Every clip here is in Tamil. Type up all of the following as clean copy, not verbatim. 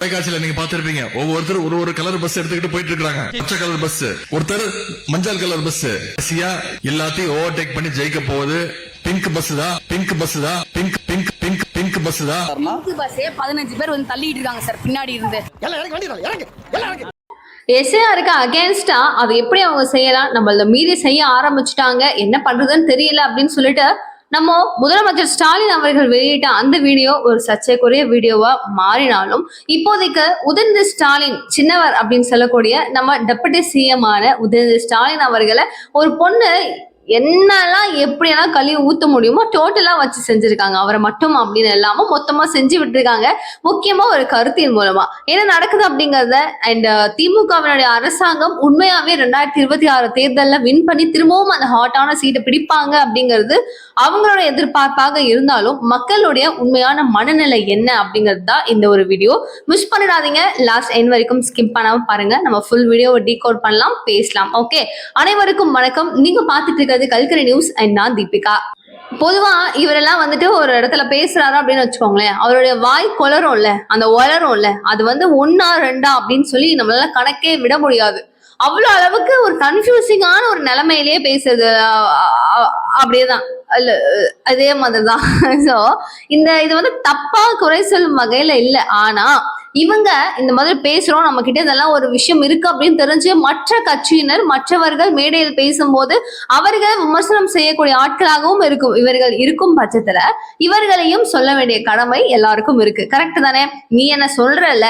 தொலைக்காட்சியில நீங்க பாத்திருப்பீங்க, ஒவ்வொருத்தர் ஒரு கலர் பஸ் எடுத்துக்கிட்டு போயிட்டு இருக்காங்க. பச்சை கலர் பஸ், ஒருத்தர் மஞ்சள் கலர் பஸ். எல்லாத்தையும் ஓவர்டேக் பண்ணி ஜெயிக்க போகுது பிங்க் பஸ் தான். பிங்க் பஸ் தான். Pink pink pink pink bus தான். பிங்க் பஸ்ஸே 15 பேர் வந்து தள்ளிட்டு இருக்காங்க சார் பின்னாடி இருந்து. எஸ்ஐஆருக்கு அகேன்ஸ்டா அது எப்படி அவங்க செய்யலாம், நம்மள மீறி செய்ய ஆரம்பிச்சுட்டாங்க, என்ன பண்றதுன்னு தெரியல அப்படின்னு சொல்லிட்டு நம்ம முதலமைச்சர் ஸ்டாலின் அவர்கள் வெளியிட்ட அந்த வீடியோ ஒரு சர்ச்சைக்குரிய வீடியோவா மாறினாலும், இப்போதைக்கு உதயநிதி ஸ்டாலின் சின்னவர் அப்படின்னு சொல்லக்கூடிய நம்ம டெபுட்டி சிஎம் ஆன உதயநிதி ஸ்டாலின் அவர்களை ஒரு பொண்ணு என்னெல்லாம் எப்படியெல்லாம் கழுவி ஊத்த முடியுமோ டோட்டலா வச்சு செஞ்சிருக்காங்க. அவரை மட்டும் அப்படின்னு இல்லாம மொத்தமா செஞ்சு விட்டுருக்காங்க. முக்கியமா ஒரு கருத்தின் மூலமா என்ன நடக்குது அப்படிங்கறத அண்ட் திமுகவினுடைய அரசாங்கம் உண்மையாவே 2026 தேர்தலில் வின் பண்ணி திரும்பவும் அந்த ஹாட்டான சீட்டை பிடிப்பாங்க அப்படிங்கிறது அவங்களோட எதிர்பார்ப்பாக இருந்தாலும், மக்களுடைய உண்மையான மனநிலை என்ன அப்படிங்கிறது தான் இந்த ஒரு வீடியோ. மிஸ் பண்ணிடாதீங்க, லாஸ்ட் எண்ட் வரைக்கும் ஸ்கிப் பண்ணாம பாருங்க. நம்ம ஃபுல் வீடியோவை டீகோட் பண்ணலாம், பேசலாம். ஓகே, அனைவருக்கும் வணக்கம். நீங்க பார்த்துட்டு இருக்கிறது கல்கரி நியூஸ் அண்ட் நான் தீபிகா. பொதுவா இவரெல்லாம் வந்துட்டு ஒரு இடத்துல பேசுறாரு அப்படின்னு வச்சுக்கோங்களேன், அவருடைய வாய் கொளரும்ல, அந்த ஒளரும்ல, அது வந்து 1 2 அப்படின்னு சொல்லி நம்மளால கணக்கே விட முடியாது. அவ்வளவு அளவுக்கு ஒரு கன்ஃபியூசிங்கான ஒரு நிலைமையிலேயே பேசுறது அப்படியேதான் அதே மாதிரிதான். சோ இது வந்து தப்பா குறை சொல்லும் வகையில இல்ல. ஆனா இவங்க இந்த மாதிரி பேசுறோம், நம்ம கிட்ட இதெல்லாம் ஒரு விஷயம் இருக்கு அப்படின்னு தெரிஞ்சு மற்ற கட்சியினர் மற்றவர்கள் மேடையில் பேசும்போது அவர்கள் விமர்சனம் செய்யக்கூடிய ஆட்களாகவும் இவர்கள் இருக்கும் பட்சத்துல இவர்களையும் சொல்ல வேண்டிய கடமை எல்லாருக்கும் இருக்கு. கரெக்ட் தானே? நீ என்ன சொல்றல,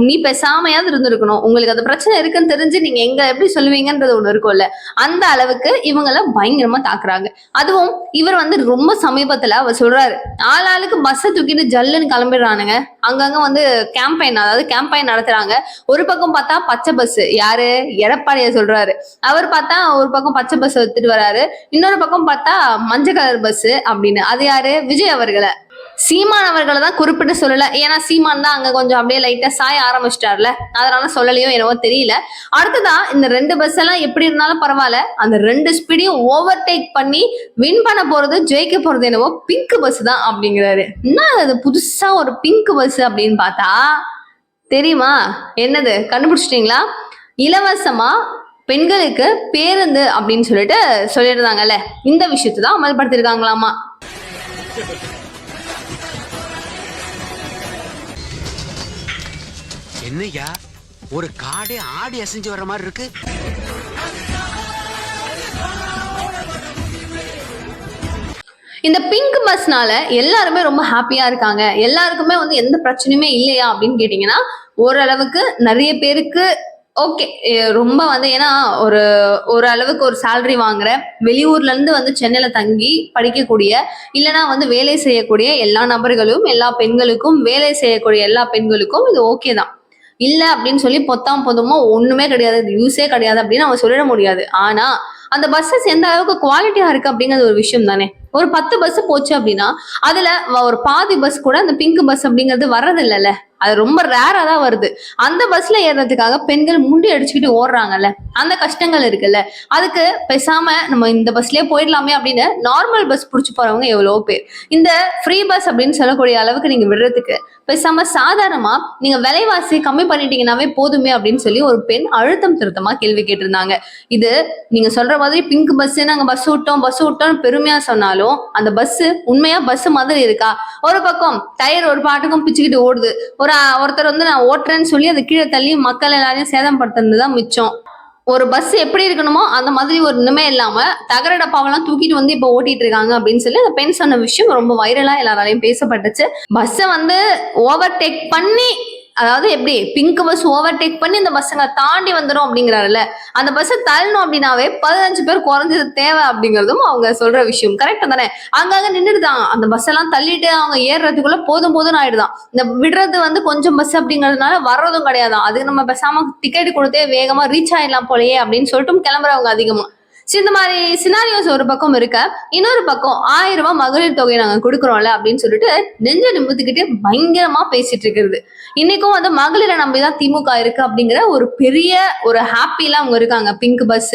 நீ பேசாமையாவது இருந்திருக்கணும். உங்களுக்கு அது பிரச்சனை இருக்குன்னு தெரிஞ்சு நீங்க எங்க எப்படி சொல்லுவீங்கன்றது ஒண்ணு இருக்கும்ல, அந்த அளவுக்கு இவங்கள பயங்கரமா தாக்குறாங்க. அதுவும் இவர் வந்து ரொம்ப சமீபத்துல அவர் சொல்றாரு, ஆளாளுக்கு பஸ்ஸை தூக்கிட்டு ஜல்லுன்னு கிளம்பிடுறானுங்க, அங்கங்க வந்து கேம்பெயின் நடத்துறாங்க. ஒரு பக்கம் பார்த்தா பச்சை பஸ், யாரு எடப்பாடிய சொல்றாரு, அவர் பார்த்தா ஒரு பக்கம் பச்சை பஸ் எடுத்துட்டு வராரு, இன்னொரு பக்கம் பார்த்தா மஞ்சள் கலர் பஸ் அப்படின்னு. அது யாரு? விஜய் அவர்களை, சீமான் அவர்களை தான் குறிப்பிட்டு சொல்லல. ஏன்னா சீமான் தான் அங்க கொஞ்சம் அப்படியே லைட்டா சாய ஆரம்பிச்சிட்டார்ல, அதனால சொல்லலையோ என்னவோ தெரியல. அடுத்ததான் இந்த 2 பஸ் எல்லாம் எப்படி இருந்தாலும் பரவாயில்ல, அந்த 2 ஸ்பீடையும் ஓவர்டேக் பண்ணி வின் பண்ண போறது, ஜெயிக்க போறது என்னவோ பிங்க் பஸ் தான் அப்படிங்கிறாரு. என்ன அது புதுசா ஒரு பிங்க் பஸ் அப்படின்னு பார்த்தா தெரியுமா என்னது? கண்டுபிடிச்சிட்டீங்களா? இலவசமா பெண்களுக்கு பேருந்து அப்படின்னு சொல்லியிருந்தாங்கல்ல, இந்த விஷயத்தை தான் அமல்படுத்திருக்காங்களாமா. என்னையா ஒரு காடே ஆடி அசைஞ்சு வர்ற மாதிரி இருக்கு. இந்த பிங்க் பஸ்னால எல்லாருமே ரொம்ப ஹாப்பியா இருக்காங்க, எல்லாருக்குமே வந்து எந்த பிரச்சனையுமே இல்லையா அப்படின்னு கேட்டீங்கன்னா ஓரளவுக்கு நிறைய பேருக்கு ஓகே. ரொம்ப வந்து ஏன்னா ஒரு அளவுக்கு ஒரு சேலரி வாங்குற, வெளியூர்ல இருந்து வந்து சென்னையில தங்கி படிக்கக்கூடிய, இல்லைன்னா வந்து வேலை செய்யக்கூடிய எல்லா நபர்களும், எல்லா பெண்களுக்கும், வேலை செய்யக்கூடிய எல்லா பெண்களுக்கும் இது ஓகே தான். இல்ல அப்படின்னு சொல்லி பொதுமா ஒண்ணுமே கிடையாது, இது யூஸே கிடையாது அப்படின்னு அவன் சொல்லிட முடியாது. ஆனா அந்த பஸ்ஸஸ் எந்த அளவுக்கு குவாலிட்டியா இருக்கு அப்படிங்கிறது ஒரு விஷயம் தானே. ஒரு 10 பஸ் போச்சு அப்படின்னா அதுல ஒரு பாதி பஸ் கூட அந்த பிங்க் பஸ் அப்படிங்கிறது வர்றது இல்லைல்ல, அது ரொம்ப ரேரா தான் வருது. அந்த பஸ்ல ஏறதுக்காக பெண்கள் முண்டி அடிச்சுக்கிட்டு ஓடுறாங்கல்ல, அந்த கஷ்டங்கள் இருக்குல்ல, அதுக்கு பேசாம நம்ம இந்த பஸ்லயே போயிடலாமே அப்படின்னு நார்மல் பஸ் புடிச்சு போறவங்க எவ்வளவோ பேர். இந்த ஃப்ரீ பஸ் அப்படின்னு சொல்லக்கூடிய அளவுக்கு நீங்க விடுறதுக்கு பேசாம சாதாரணமா நீங்க விலைவாசி கம்மி பண்ணிட்டீங்கன்னாவே போதுமே அப்படின்னு சொல்லி ஒரு பெண் அழுத்தம் திருத்தமா கேள்வி கேட்டிருந்தாங்க. இது நீங்க சொல்ற மாதிரி பிங்க் பஸ், நாங்க பஸ் விட்டோம் பெருமையா சொன்னாலும் அந்த பஸ் உண்மையா பஸ் மாதிரி இருக்கா? ஒரு பக்கம் டயர் ஒரு பாட்டுக்கும் பிச்சுக்கிட்டு ஓடுது, ஒருத்தர் வந்து நான் ஓட்டுறேன்னு சொல்லி அதை கீழே தள்ளி மக்கள் எல்லாரையும் சேதப்படுத்துறதுதான் மிச்சம். ஒரு பஸ் எப்படி இருக்கணுமோ அந்த மாதிரி ஒரு இனிமே இல்லாம தகர டப்பாவெல்லாம் தூக்கிட்டு வந்து இப்ப ஓட்டிட்டு இருக்காங்க அப்படின்னு சொல்லி அந்த பெண் சொன்ன விஷயம் ரொம்ப வைரலா எல்லாராலையும் பேசப்பட்டுச்சு. பஸ்ஸை வந்து ஓவர்டேக் பண்ணி, அதாவது எப்படி பிங்க் பஸ் ஓவர்டேக் பண்ணி இந்த பஸ்ஸுங்க தாண்டி வந்துடும் அப்படிங்கிறாருல்ல, அந்த பஸ்ஸை தள்ளணும் அப்படின்னாவே 15 பேர் குறைஞ்சது தேவை அப்படிங்கிறதும் அவங்க சொல்ற விஷயம். கரெக்டா தானே? அங்கங்க நின்றுடுதான் அந்த பஸ் எல்லாம் தள்ளிட்டு அவங்க ஏறுறதுக்குள்ள போதும்னு ஆயிடுதான். இந்த விடுறது வந்து கொஞ்சம் பஸ் அப்படிங்கிறதுனால வர்றதும் கிடையாதான். அதுக்கு நம்ம பேசாம டிக்கெட் கொடுத்தே வேகமா ரீச் ஆயிடலாம் போலயே அப்படின்னு சொல்லிட்டு கிளம்புறவங்க அதிகமா. சரி, இந்த மாதிரி சினாரியோஸ் ஒரு பக்கம் இருக்க, இன்னொரு பக்கம் 1000 ரூபாய் மகளிர் தொகை நாங்க கொடுக்குறோம்ல அப்படின்னு சொல்லிட்டு நெஞ்ச நிமித்திக்கிட்டு பயங்கரமா பேசிட்டு இருக்கிறது. இன்னைக்கும் வந்து மகளிரை நம்பிதான் திமுக இருக்கு அப்படிங்கிற ஒரு பெரிய ஒரு ஹாப்பில அவங்க இருக்காங்க. பிங்க் பஸ்,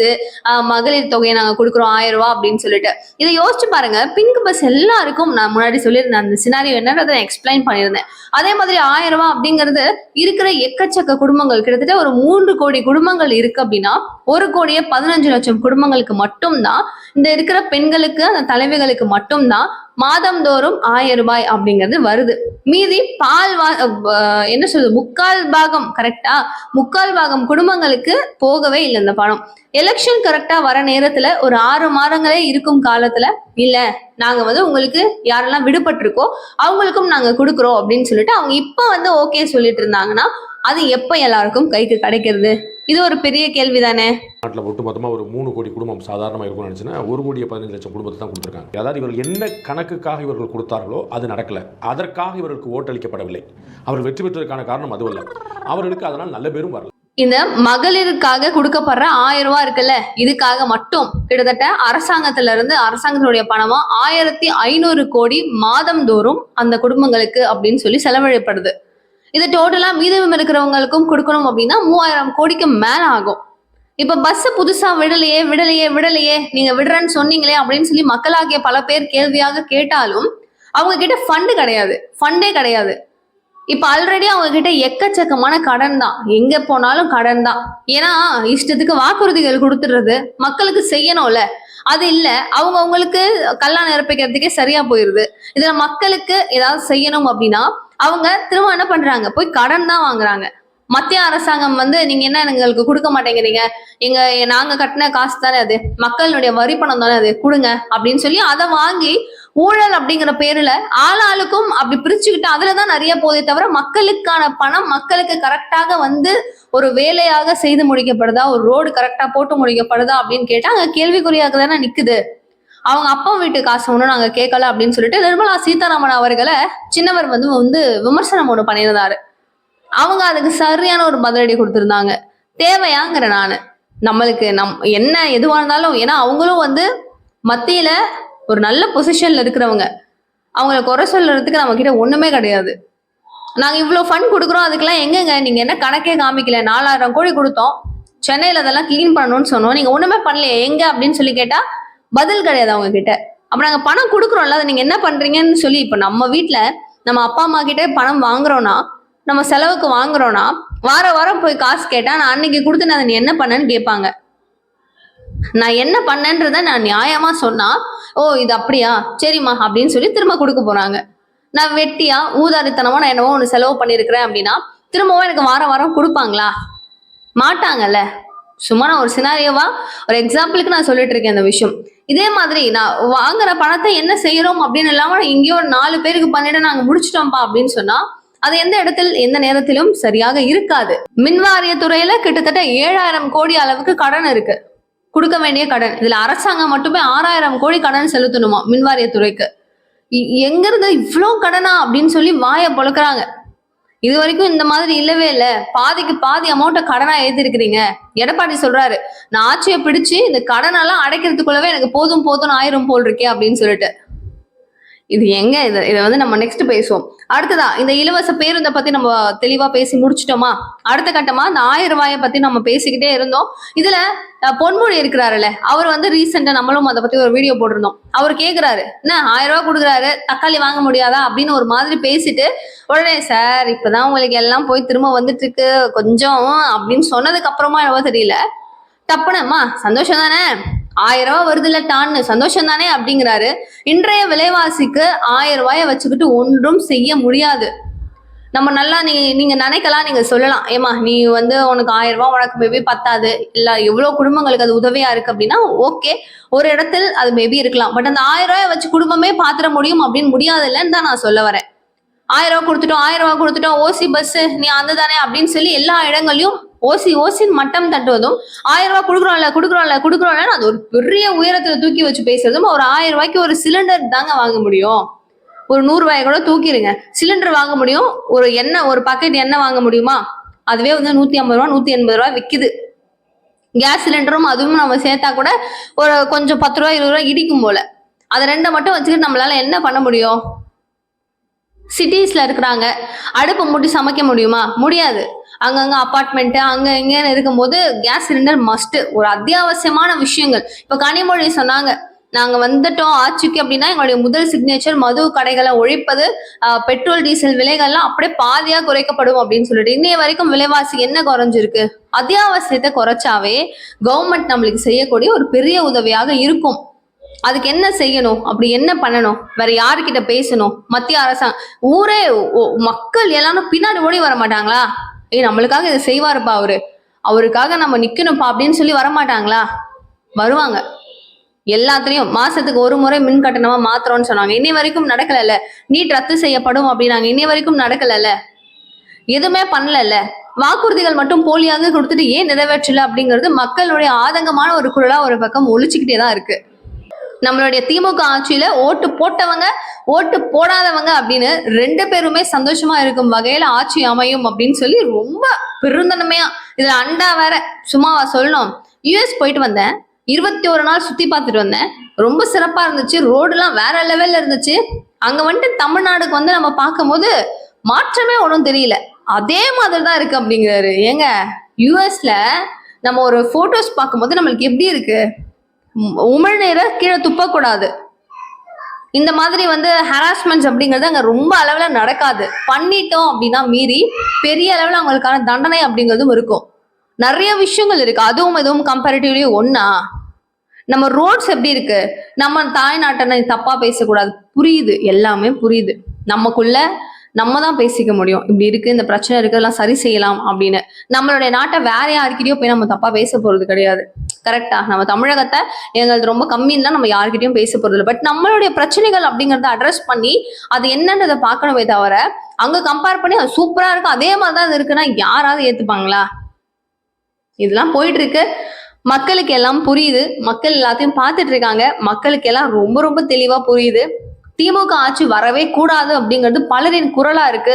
மகளிர் தொகையை நாங்க கொடுக்குறோம் 1000 ரூபாய் அப்படின்னு சொல்லிட்டு. இதை யோசிச்சு பாருங்க. பிங்க் பஸ் எல்லாருக்கும், நான் முன்னாடி சொல்லியிருந்தேன் அந்த சினாரியோ என்னன்றதை எக்ஸ்பிளைன் பண்ணியிருந்தேன். அதே மாதிரி 1000 ரூபாய் அப்படிங்கிறது இருக்கிற எக்கச்சக்க குடும்பங்கள், கிட்டத்தட்ட ஒரு 3 கோடி குடும்பங்கள் இருக்கு அப்படின்னா 1,15,00,000 குடும்பங்களுக்கு மட்டும்தான், இந்த இருக்கிற பெண்களுக்கு, அந்த தலைவிகளுக்கு மட்டும்தான் மாதந்தோறும் 1000 ரூபாய் அப்படிங்கிறது வருது. மீதி என்ன சொல்றது, 3/4 பாகம், கரெக்டா 3/4 பாகம் குடும்பங்களுக்கு போகவே இல்லை இந்த பணம். எலெக்ஷன் கரெக்டா வர நேரத்துல ஒரு 6 மாதங்களே இருக்கும் காலத்துல, இல்ல நாங்க வந்து உங்களுக்கு யாரெல்லாம் விடுபட்டிருக்கோ அவங்களுக்கும் நாங்க கொடுக்குறோம் அப்படின்னு சொல்லிட்டு அவங்க இப்ப வந்து ஓகே சொல்லிட்டு இருந்தாங்கன்னா அது எப்ப எல்லாருக்கும் கைக்கு கிடைக்கிறது? இது ஒரு பெரிய கேள்விதானே. நாட்டில் ஒட்டுமொத்தமாக ஒரு 3 கோடி குடும்பம் சாதாரணமாக இருக்கும்னு நினச்சுன்னா 1,15,00,000 குடும்பத்தை தான் கொடுத்துருக்காங்க. அதாவது இவர்கள் என்ன கணக்குக்காக இவர்கள் கொடுத்தார்களோ அது நடக்கல. அதற்காக இவர்களுக்கு ஓட்டளிக்கப்படவில்லை. அவர்கள் வெற்றி பெற்றதற்கான காரணம் அதுவல்ல. அவர்களுக்கு அதனால் நல்ல பேரும் வரல. இந்த மகளிருக்காக கொடுக்கப்படுற 1000 ரூபாய் இருக்குல்ல, இதுக்காக மட்டும் கிட்டத்தட்ட அரசாங்கத்தினுடைய பணமா 1500 கோடி மாதம் அந்த குடும்பங்களுக்கு அப்படின்னு சொல்லி செலவழிப்படுது. இது டோட்டலா மீதம் இருக்கிறவங்களுக்கும் கொடுக்கணும் அப்படின்னா 3000 கோடிக்கு மேல ஆகும். இப்ப பஸ் புதுசா விடலையே நீங்க விடுறேன்னு சொன்னீங்களே அப்படின்னு சொல்லி மக்களாகிய பல பேர் கேள்வியாக கேட்டாலும் அவங்க கிட்ட ஃபண்டே கிடையாது. இப்ப ஆல்ரெடி அவங்க கிட்ட எக்கச்சக்கமான கடன் தான், எங்க போனாலும் கடன் தான். ஏன்னா இஷ்டத்துக்கு வாக்குறுதிகள் கொடுத்துடுறது, மக்களுக்கு செய்யணும்ல, அது இல்ல. அவங்களுக்கு கல்லா நிரப்பிக்கிறதுக்கே சரியா போயிருது. இதுல மக்களுக்கு ஏதாவது செய்யணும் அப்படின்னா அவங்க திரும்ப என்ன பண்றாங்க, போய் கடன் தான் வாங்குறாங்க. மத்திய அரசாங்கம் வந்து நீங்க என்ன எங்களுக்கு கொடுக்க மாட்டேங்கிறீங்க, நாங்க கட்டின காசு தானே அது, மக்களுடைய வரி பணம் தானே அது, கொடுங்க அப்படின்னு சொல்லி அதை வாங்கி ஊழல் அப்படிங்கிற பேர்ல ஆளாளுக்கும் அப்படி பிரிச்சுக்கிட்டு அதுலதான் நிறைய போதே தவிர மக்களுக்கான பணம் மக்களுக்கு கரெக்டாக வந்து ஒரு வேலையாக செய்து முடிக்கப்படுதா, ஒரு ரோடு கரெக்டா போட்டு முடிக்கப்படுதா அப்படின்னு கேட்டா அங்க கேள்விக்குறியாக தானே நிக்குது. அவங்க அப்பா வீட்டு காசு ஒன்றும் நாங்க கேட்கல அப்படின்னு சொல்லிட்டு நிர்மலா சீதாராமன் அவர்களை சின்னவர் வந்து விமர்சனம் ஒண்ணு பண்ணியிருந்தாரு. அவங்க அதுக்கு சரியான ஒரு பதிலடி கொடுத்திருந்தாங்க. தேவையாங்கிற நானு நம்மளுக்கு என்ன எதுவா இருந்தாலும், ஏன்னா அவங்களும் வந்து மத்தியில ஒரு நல்ல பொசிஷன்ல இருக்கிறவங்க, அவங்கள குறை சொல்றதுக்கு நம்ம கிட்ட ஒண்ணுமே கிடையாது. நாங்க இவ்வளவு ஃபண்ட் கொடுக்குறோம், அதுக்கெல்லாம் எங்கங்க நீங்க என்ன கணக்கே காமிக்கல, 4000 கோடி கொடுத்தோம், சென்னையில அதெல்லாம் கிளீன் பண்ணணும்னு சொன்னோம், நீங்க ஒண்ணுமே பண்ணலையே எங்க அப்படின்னு சொல்லி கேட்டா பதில் கிடையாது அவங்க கிட்ட. அப்ப நாங்க பணம் கொடுக்குறோம்ல, அதை நீங்க என்ன பண்றீங்கன்னு சொல்லி, இப்ப நம்ம வீட்டுல நம்ம அப்பா அம்மா கிட்ட பணம் வாங்குறோம்னா, நம்ம செலவுக்கு வாங்குறோம்னா, வாரம் போய் காசு கேட்டா நான் அன்னைக்கு கொடுத்து அதை நீ என்ன பண்ணேன்னு கேட்பாங்க. நான் என்ன பண்ணேன்றத நான் நியாயமா சொன்னா, ஓ இது அப்படியா சரிம்மா அப்படின்னு சொல்லி திரும்ப கொடுக்க போறாங்க. நான் வெட்டியா ஊதாரித்தனமா நான் என்னவோ ஒன்று செலவு பண்ணிருக்கிறேன் அப்படின்னா திரும்பவும் எனக்கு வாரம் கொடுப்பாங்களா? மாட்டாங்கல்ல. சும்மா நான் ஒரு சினாரியோவா ஒரு எக்ஸாம்பிளுக்கு நான் சொல்லிட்டு இருக்கேன் இந்த விஷயம். இதே மாதிரி நான் வாங்குற பணத்தை என்ன செய்யறோம் அப்படின்னு இல்லாம எங்கேயோ ஒரு 4 பேருக்கு பண்ணிட்டு நாங்க முடிச்சிட்டோம்ப்பா அப்படின்னு சொன்னா அது எந்த நேரத்திலும் சரியாக இருக்காது. மின்வாரிய துறையில கிட்டத்தட்ட 7000 கோடி அளவுக்கு கடன் இருக்கு, கொடுக்க வேண்டிய கடன். இதுல அரசாங்கம் மட்டுமே 6000 கோடி கடன் செலுத்தணுமா மின்வாரிய துறைக்கு. எங்கிருந்து இவ்வளவு கடனா அப்படின்னு சொல்லி வாயை பொழக்கிறாங்க. இது வரைக்கும் இந்த மாதிரி இல்லவே இல்லை. பாதிக்கு பாதி அமௌண்ட்டை கடனா ஏத்திருக்கிறீங்க. எடப்பாடி சொல்றாரு, நான் ஆட்சியை பிடிச்சு இந்த கடனெல்லாம் அடைக்கிறதுக்குள்ளவே எனக்கு போதும் ஆயிரம் போல் இருக்கே அப்படின்னு சொல்லிட்டு. இது எங்க இதை வந்து நம்ம நெக்ஸ்ட் பேசுவோம். அடுத்ததா இந்த இலவச பேருந்தை பத்தி நம்ம தெளிவா பேசி முடிச்சிட்டோமா? அடுத்த கட்டமா இந்த 1000 ரூபாயை பத்தி நம்ம பேசிக்கிட்டே இருந்தோம். இதுல பொன்முடி இருக்கிறாருல்ல, அவர் வந்து ரீசெண்டா நம்மளும் அதை பத்தி ஒரு வீடியோ போட்டிருந்தோம். அவர் கேக்குறாரு, என்ன 1000 ரூபாய் கொடுக்குறாரு, தக்காளி வாங்க முடியாதா அப்படின்னு ஒரு மாதிரி பேசிட்டு உடனே சார் இப்பதான் உங்களுக்கு எல்லாம் போய் திரும்ப வந்துட்டு இருக்கு கொஞ்சம் அப்படின்னு சொன்னதுக்கு அப்புறமா என்னவோ தெரியல, டப்புனம்மா சந்தோஷம் தானே 1000 ரூபாய் வருது இல்ல டான்னு சந்தோஷம் தானே அப்படிங்கிறாரு. இன்றைய விலைவாசிக்கு 1000 ரூபாயை வச்சுக்கிட்டு ஒன்றும் செய்ய முடியாது. நம்ம நல்லா நீங்க நினைக்கலாம், நீங்க சொல்லலாம், ஏமா நீ வந்து உனக்கு 1000 ரூபாய் உனக்கு மேபி பத்தாது, இல்ல எவ்வளவு குடும்பங்களுக்கு அது உதவியா இருக்கு அப்படின்னா ஓகே, ஒரு இடத்தில் அது மேபி இருக்கலாம். பட் அந்த 1000 ரூபாயை வச்சு குடும்பமே பாத்திர முடியும் அப்படின்னு முடியாது இல்லைன்னு தான் நான் சொல்ல வரேன். 1000 ரூபாய் கொடுத்துட்டோம் ஓசி பஸ் நீ அந்த தானே அப்படின்னு சொல்லி எல்லா இடங்களையும் ஓசி மட்டம் தட்டுவதும் 1000 ரூபாய் கொடுக்குறோம்ல அது ஒரு பெரிய உயரத்துல தூக்கி வச்சு பேசுறதும், ஒரு 1000 ரூபாய்க்கு ஒரு சிலிண்டர் தாங்க வாங்க முடியும். ஒரு 100 ரூபாய் கூட தூக்கிடுங்க, சிலிண்டர் வாங்க முடியும். ஒரு பாக்கெட் எண்ணெய் வாங்க முடியுமா? அதுவே வந்து 150 ரூபாய் 180 ரூபாய் விக்குது. கேஸ் சிலிண்டரும் அதுவும் நம்ம சேர்த்தா கூட ஒரு கொஞ்சம் 10 ரூபா 20 ரூபா இடிக்கும் போல. அதை ரெண்டை மட்டும் வச்சுக்கிட்டு நம்மளால என்ன பண்ண முடியும்? சிட்டிஸ்ல இருக்கிறாங்க, அடுப்பு மூட்டி சமைக்க முடியுமா? முடியாது. அங்கங்க அபார்ட்மெண்ட் அங்க இங்கன்னு இருக்கும்போது கேஸ் சிலிண்டர் மஸ்ட், ஒரு அத்தியாவசியமான விஷயங்கள். இப்ப கனிமொழி சொன்னாங்க, நாங்க வந்துட்டோம் ஆட்சிக்கு அப்படின்னா எங்களுடைய முதல் சிக்னேச்சர் மது கடைகளை ஒழிப்பது, பெட்ரோல் டீசல் விலைகள்லாம் அப்படியே பாதியா குறைக்கப்படும் அப்படின்னு சொல்லிட்டு. இன்னைய வரைக்கும் விலைவாசி என்ன குறைஞ்சிருக்கு? அத்தியாவசியத்தை குறைச்சாவே கவர்மெண்ட் நம்மளுக்கு செய்யக்கூடிய ஒரு பெரிய உதவியாக இருக்கும். அதுக்கு என்ன செய்யணும்? அப்படி என்ன பண்ணணும்? வேற யாருக்கிட்ட பேசணும்? மத்திய அரசாங்கம், ஊரே மக்கள் எல்லாரும் பின்னாடி ஓடி வர மாட்டாங்களா? நம்மளுக்காக இதை செய்வாருப்பா அவருக்காக நம்ம நிக்கணும்ப்பா அப்படின்னு சொல்லி வரமாட்டாங்களா? வருவாங்க. எல்லாத்துலயும் மாசத்துக்கு ஒரு முறை மின் கட்டணமா மாத்திரம்னு சொன்னாங்க, இன்னை வரைக்கும் நடக்கல. நீட் ரத்து செய்யப்படும் அப்படின்னாங்க, இன்னை வரைக்கும் நடக்கல. எதுவுமே பண்ணல. வாக்குறுதிகள் மட்டும் போலியாக கொடுத்துட்டு ஏன் நிறைவேற்றல அப்படிங்கிறது மக்களுடைய ஆதங்கமான ஒரு குரலா ஒரு பக்கம் ஒழிச்சுக்கிட்டே தான் இருக்கு. நம்மளுடைய திமுக ஆட்சியில ஓட்டு போட்டவங்க ஓட்டு போடாதவங்க அப்படின்னு 2 பேருமே சந்தோஷமா இருக்கும் வகையில ஆட்சி அமையும் அப்படின்னு சொல்லி ரொம்ப பெருந்தன்மையா. இதுல அண்டா வேற சும்மாவா சொல்லணும். யுஎஸ் போயிட்டு வந்தேன், 21 நாள் சுத்தி பார்த்துட்டு வந்தேன், ரொம்ப சிறப்பா இருந்துச்சு. ரோடுலாம் வேற லெவல்ல இருந்துச்சு. அங்க வந்துட்டு தமிழ்நாடுக்கு வந்து நம்ம பார்க்கும்போது மாற்றமே ஒன்றும் தெரியல, அதே மாதிரி தான் இருக்கு அப்படிங்கிறாரு. ஏங்க, யுஎஸ்ல நம்ம ஒரு போட்டோஸ் பார்க்கும்போது நம்மளுக்கு எப்படி இருக்கு? உமிழ்நீரை கீழே துப்பக்கூடாது, இந்த மாதிரி வந்து ஹராஸ்மெண்ட்ஸ் அப்படிங்கிறது அங்க ரொம்ப அளவுல நடக்காது. பண்ணிட்டோம் அப்படின்னா மீறி பெரிய அளவுல அவங்களுக்கான தண்டனை அப்படிங்கிறதும் இருக்கும். நிறைய விஷயங்கள் இருக்கு. அதுவும் எதுவும் கம்பேரிட்டிவ்லி ஒன்னா. நம்ம ரோட்ஸ் எப்படி இருக்கு? நம்ம தாய்நாட்டை தப்பா பேசக்கூடாது, புரியுது, எல்லாமே புரியுது. நமக்குள்ள நம்ம தான் பேசிக்க முடியும், இப்படி இருக்கு, இந்த பிரச்சனை இருக்கு, எல்லாம் சரி செய்யலாம் அப்படின்னு. நம்மளுடைய நாட்டை வேற யாருக்கிட்டையும் போய் நம்ம தப்பா பேச போறது கிடையாது. கரெக்டா? நம்ம தமிழகத்தை எங்களுக்கு ரொம்ப கம்மின்னு நம்ம யாருக்கிட்டையும் பேச போறது இல்லை. பட் நம்மளுடைய பிரச்சனைகள் அப்படிங்கறத அட்ரஸ் பண்ணி அது என்னன்றதை பார்க்கணுமே தவிர அங்க கம்பேர் பண்ணி அது சூப்பரா இருக்கு அதே மாதிரிதான் அது இருக்குன்னா யாராவது ஏத்துப்பாங்களா? இதெல்லாம் போயிட்டு இருக்கு. மக்களுக்கு எல்லாம் புரியுது, மக்கள் எல்லாத்தையும் பார்த்துட்டு இருக்காங்க, மக்களுக்கு எல்லாம் ரொம்ப ரொம்ப தெளிவா புரியுது. திமுக ஆட்சி வரவே கூடாது அப்படிங்கிறது பலரின் குரலா இருக்கு.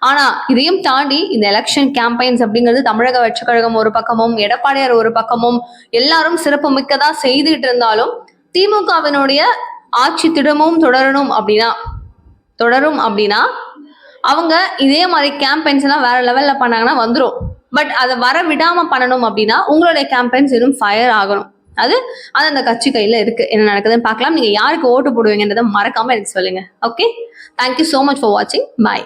ஆனா இதையும் தாண்டி இந்த எலெக்ஷன் கேம்பெயின்ஸ் அப்படிங்கிறது தமிழக வெற்றிக் கழகம் ஒரு பக்கமும், எடப்பாடியார் ஒரு பக்கமும் எல்லாரும் சிறப்பு மிக்கதா செய்துட்டு இருந்தாலும் திமுகவினுடைய ஆட்சி திடமும் தொடரும் அப்படின்னா அவங்க இதே மாதிரி கேம்பெயின்ஸ் எல்லாம் வேற லெவல்ல பண்ணாங்கன்னா வந்துடும். பட் அதை வர விடாம பண்ணணும் அப்படின்னா உங்களுடைய கேம்பெயின்ஸ் இன்னும் ஃபயர் ஆகணும். அது அந்த கட்சி கையில இருக்கு. என்ன நடக்குதுன்னு பார்க்கலாம். நீங்க யாருக்கு ஓட்டு போடுவீங்கன்றதை மறக்காம எனக்கு சொல்லுங்க. Okay, thank you so much for watching. Bye.